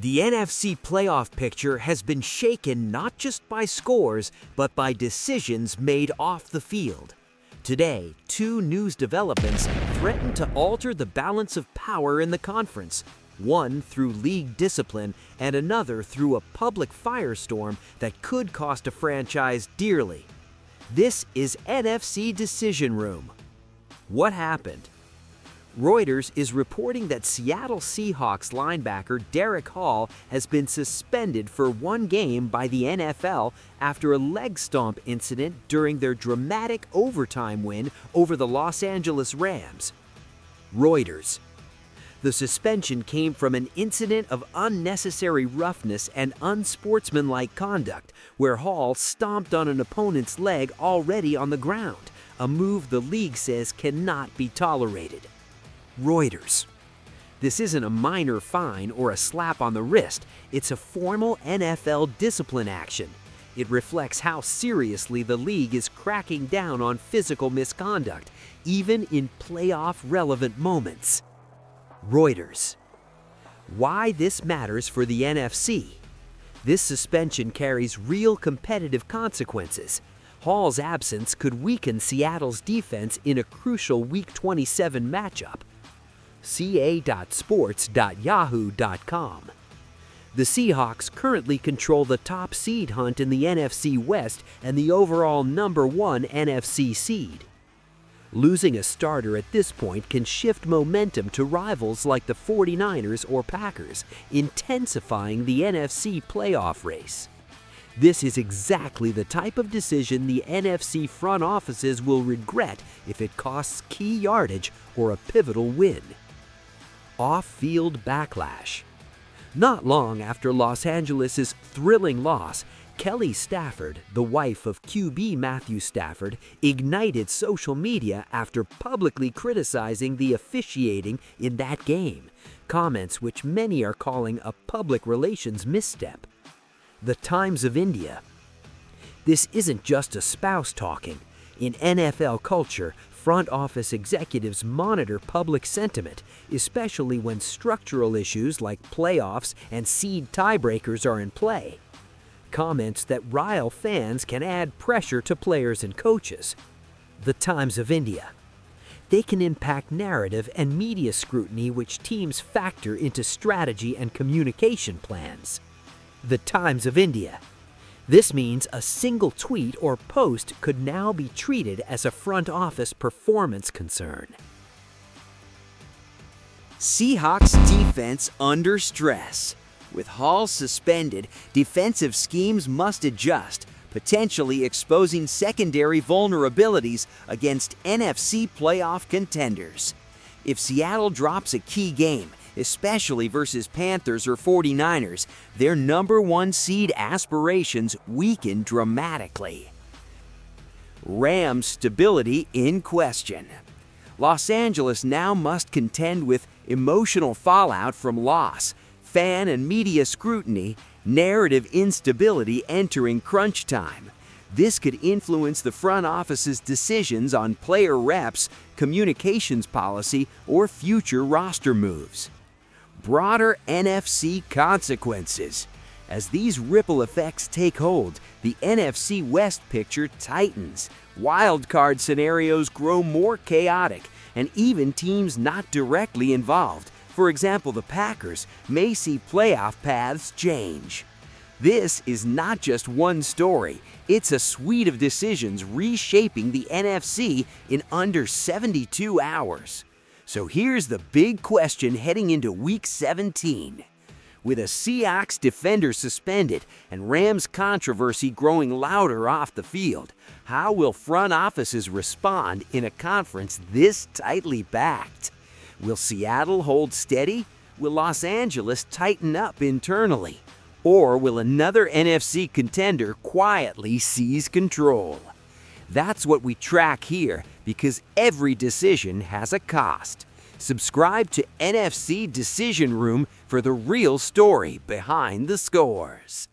The NFC playoff picture has been shaken not just by scores, but by decisions made off the field. Today, two news developments threaten to alter the balance of power in the conference, one through league discipline and another through a public firestorm that could cost a franchise dearly. This is NFC Decision Room. What happened? Reuters is reporting that Seattle Seahawks linebacker Derek Hall has been suspended for one game by the NFL after a leg stomp incident during their dramatic overtime win over the Los Angeles Rams. Reuters. The suspension came from an incident of unnecessary roughness and unsportsmanlike conduct, where Hall stomped on an opponent's leg already on the ground, a move the league says cannot be tolerated. Reuters. This isn't a minor fine or a slap on the wrist, it's a formal NFL discipline action. It reflects how seriously the league is cracking down on physical misconduct, even in playoff-relevant moments. Reuters. Why this matters for the NFC? This suspension carries real competitive consequences. Hall's absence could weaken Seattle's defense in a crucial Week 27 matchup. ca.sports.yahoo.com. The Seahawks currently control the top seed hunt in the NFC West and the overall #1 NFC seed. Losing a starter at this point can shift momentum to rivals like the 49ers or Packers, intensifying the NFC playoff race. This is exactly the type of decision the NFC front offices will regret if it costs key yardage or a pivotal win. Off-field backlash. Not long after Los Angeles' thrilling loss, Kelly Stafford, the wife of QB Matthew Stafford, ignited social media after publicly criticizing the officiating in that game, comments which many are calling a public relations misstep. The Times of India. This isn't just a spouse talking. In NFL culture, front office executives monitor public sentiment, especially when structural issues like playoffs and seed tiebreakers are in play. Comments that rile fans can add pressure to players and coaches. The Times of India. They can impact narrative and media scrutiny which teams factor into strategy and communication plans. The Times of India. This means a single tweet or post could now be treated as a front office performance concern. Seahawks defense under stress. With Hall suspended, defensive schemes must adjust, potentially exposing secondary vulnerabilities against NFC playoff contenders. If Seattle drops a key game, especially versus Panthers or 49ers, their #1 seed aspirations weaken dramatically. Rams stability in question. Los Angeles now must contend with emotional fallout from loss, fan and media scrutiny, narrative instability entering crunch time. This could influence the front office's decisions on player reps, communications policy, or future roster moves. Broader NFC consequences. As these ripple effects take hold, the NFC West picture tightens. Wildcard scenarios grow more chaotic, and even teams not directly involved, for example the Packers, may see playoff paths change. This is not just one story, it's a suite of decisions reshaping the NFC in under 72 hours. So here's the big question heading into Week 17. With a Seahawks defender suspended and Rams controversy growing louder off the field, how will front offices respond in a conference this tightly packed? Will Seattle hold steady? Will Los Angeles tighten up internally? Or will another NFC contender quietly seize control? That's what we track here, because every decision has a cost. Subscribe to NFC Decision Room for the real story behind the scores.